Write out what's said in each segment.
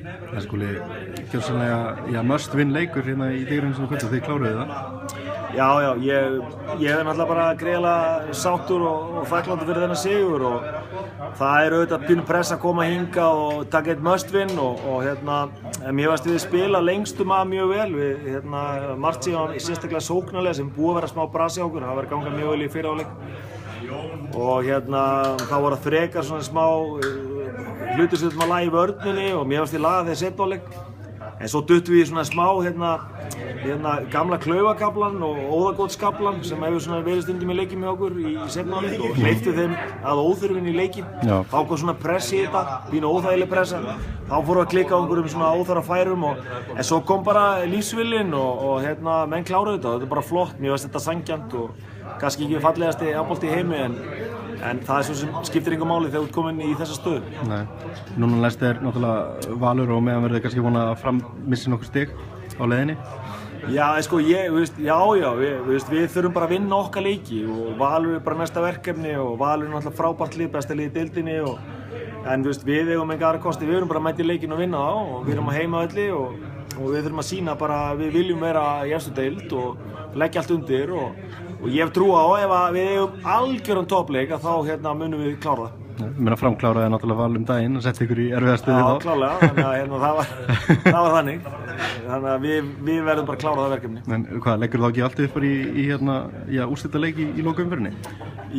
Það skuli gjörsamlega must win leikur hérna í Digrinu sem kvöldu, þið kláruðu það? Já, ég náttúrulega bara greiðlega sáttur og þakkláttur fyrir þennan sigur og það auðvitað pínu press að koma hingað og taka eitt must win og mér varst við spila lengstum að mjög vel við margt síðan sérstaklega sóknarlega sem búið að vera smá brasi á okkur, það var að ganga mjög vel í fyrri hálfleik og þá var það frekar svona smá hlutir sem þurftum að laga í vörninni og mér varst í laga þegar seinni hálfleik en svo duttum við í svona smá gamla klaufakaflan og óðagotskaflan sem hefur svona verið stundum í leikjum með okkur í seinni hálfleik og hleypti þeim að óþurfin í leikinn. Þá kom svona press í þetta, pínu óþægileg pressa. Þá fórum við að klikka á einhverjum svona óþarfa færum en svo kom bara lífsviljinn og menn kláruðu þetta og þetta er bara flott. Mér finnst þetta sanngjarnt og kannski ekki fallegasti handbolti í heimi en það er svo sem skiptir engu máli þegar þú ert komin í þessa stöðu. Nei. Núna næst er náttúrulega Valur og meðan verður þið kannski vona að frammissi nokkur stig á leiðinni? Já, sko, við þurfum bara að vinna okkar leiki og Valur er bara næsta verkefni og Valur er náttúrulega frábært lið, besta lið í deildinni en við eigum enga aðra kosti, við erum bara að mæta í leikinn og vinna þá og við erum að heimavelli og við þurfum að sýna bara að við viljum vera í efstu deild og leggja allt undir og ég hef trú á ef við eigum algjöran toppleik að þá munum við klára það. Ég meina framkláraði náttúrulega Val daginn og setti ykkur í erfiða stöðu þá. Já, klárlega, þannig að það var þannig. Þannig að við verðum bara að klára það verkefni. En hvað, leggur þú ekki alltaf upp í úrslitaleik í lokaumferðinni?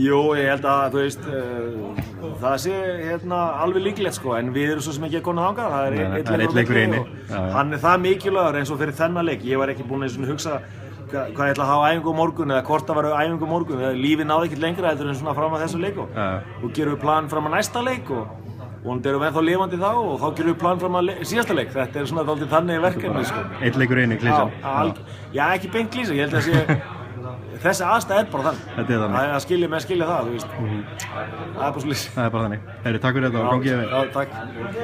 Jú, ég held að, það sé alveg líklegt sko, en við erum svo sem ekki að koma þangað. Það er einn leikur inni. Hann er það mikilvægur eins og fyrir þennan leik. Ég var ekki búinn að hugsa hvað ég ætla að hafa æfingu á morgun eða hvort það var æfingu á morgun lífið náði ekkert lengra heldur en svona fram að þessu leik og gerum við plan fram að næsta leik og vonandi erum við ennþá lifandi þá og þá gerum við plan fram að síðasta leik þetta er svona dálítið þannig verkefni sko. Einn leikur inni, klísan? Já, ekki beint klísa, ég held að þessi aðstæð er bara þannig að skilja það, það er bara svolítið. Það er bara þannig. Takk fyrir þetta og gangi þér vel. Já, takk.